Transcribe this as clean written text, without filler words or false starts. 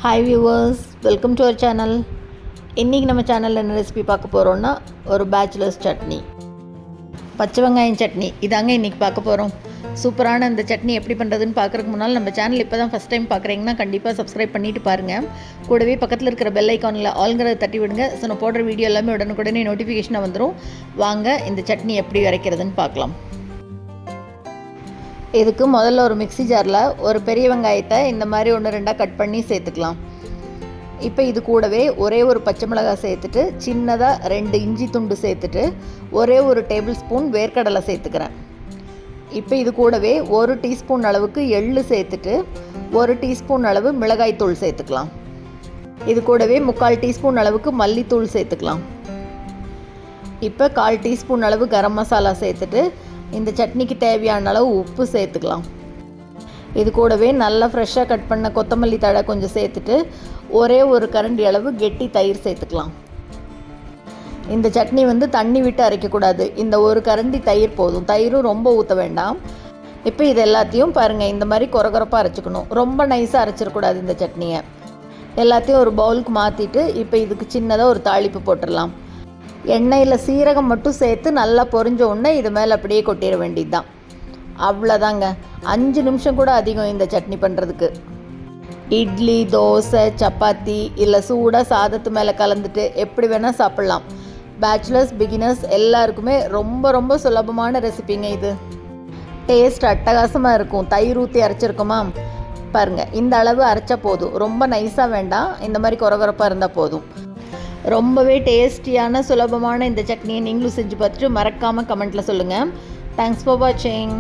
Hi viewers, welcome to our channel. இன்றைக்கி நம்ம சேனலில் என்ன ரெசிபி பார்க்க போகிறோன்னா ஒரு பேச்சுலர்ஸ் சட்னி, பச்சை வெங்காயம் சட்னி இதாங்க இன்றைக்கி பார்க்க போகிறோம். சூப்பரான இந்த சட்னி எப்படி பண்ணுறதுன்னு பார்க்குறதுக்கு முன்னால் நம்ம சேனல் இப்போ தான் ஃபஸ்ட் டைம் பார்க்குறீங்கன்னா கண்டிப்பாக சப்ஸ்கிரைப் பண்ணிவிட்டு பாருங்கள். கூடவே பக்கத்தில் இருக்கிற பெல் ஐக்கானில் ஆல்ங்கிறத தட்டி விடுங்க. ஸோ நான் போடுற வீடியோ எல்லாமே உடனுக்குடனே நோட்டிஃபிகேஷனாக வந்துடும். வாங்க இந்த சட்னி எப்படி வரைக்கிறதுன்னு பார்க்கலாம். இதுக்கு முதல்ல ஒரு மிக்ஸி ஜாரில் ஒரு பெரிய வெங்காயத்தை இந்த மாதிரி 1-2 கட் பண்ணி சேர்த்துக்கலாம். இப்போ இது கூடவே ஒரே ஒரு பச்சை மிளகாய் சேர்த்துட்டு சின்னதாக 2 இஞ்சி துண்டு சேர்த்துட்டு ஒரே ஒரு டேபிள் ஸ்பூன் வேர்க்கடலை சேர்த்துக்கிறேன். இப்போ இது கூடவே 1 டீஸ்பூன் அளவுக்கு எள்ளு சேர்த்துட்டு 1 டீஸ்பூன் அளவு மிளகாய்த்தூள் சேர்த்துக்கலாம். இது கூடவே 3/4 டீஸ்பூன் அளவுக்கு மல்லித்தூள் சேர்த்துக்கலாம். இப்போ 1/4 டீஸ்பூன் அளவு கரம் மசாலா சேர்த்துட்டு இந்த சட்னிக்கு தேவையான அளவு உப்பு சேர்த்துக்கலாம். இது கூடவே நல்லா ஃப்ரெஷ்ஷாக கட் பண்ண கொத்தமல்லி தழை கொஞ்சம் சேர்த்துட்டு ஒரே ஒரு கரண்டி அளவு கெட்டி தயிர் சேர்த்துக்கலாம். இந்த சட்னி தண்ணி விட்டு அரைக்கக்கூடாது. இந்த ஒரு கரண்டி தயிர் போதும். தயிரும் ரொம்ப ஊற்ற வேண்டாம். இப்போ இது எல்லாத்தையும் பாருங்கள், இந்த மாதிரி கொரகொரப்பாக அரைச்சிக்கணும். ரொம்ப நைஸாக அரைச்சிடக்கூடாது இந்த சட்னியை. எல்லாத்தையும் ஒரு பவுலுக்கு மாற்றிட்டு இப்போ இதுக்கு சின்னதாக ஒரு தாளிப்பு போட்டுடலாம். எண்ணெயில் சீரகம் மட்டும் சேர்த்து நல்லா பொரிஞ்ச உடனே இது மேலே அப்படியே கொட்டிட வேண்டியது தான். அவ்வளோதாங்க. 5 நிமிஷம் கூட அதிகம் இந்த சட்னி பண்ணுறதுக்கு. இட்லி, தோசை, சப்பாத்தி இல்லை சூடாக சாதத்து மேலே கலந்துட்டு எப்படி வேணால் சாப்பிட்லாம். பேச்சுலர்ஸ், பிகினர்ஸ் எல்லாருக்குமே ரொம்ப ரொம்ப சுலபமான ரெசிபிங்க இது. டேஸ்ட் அட்டகாசமாக இருக்கும். தயிர் ஊற்றி அரைச்சிருக்குமா பாருங்கள், இந்த அளவு அரைச்சா போதும். ரொம்ப நைஸாக வேண்டாம், இந்த மாதிரி கொரகொரப்பாக இருந்தால் போதும். ரொம்பவே டேஸ்டியான சுலபமான இந்த சட்னியை நீங்களும் செஞ்சு பார்த்துட்டு மறக்காமல் கமெண்ட்டில் சொல்லுங்கள். தேங்க்ஸ் ஃபார் வாட்சிங்.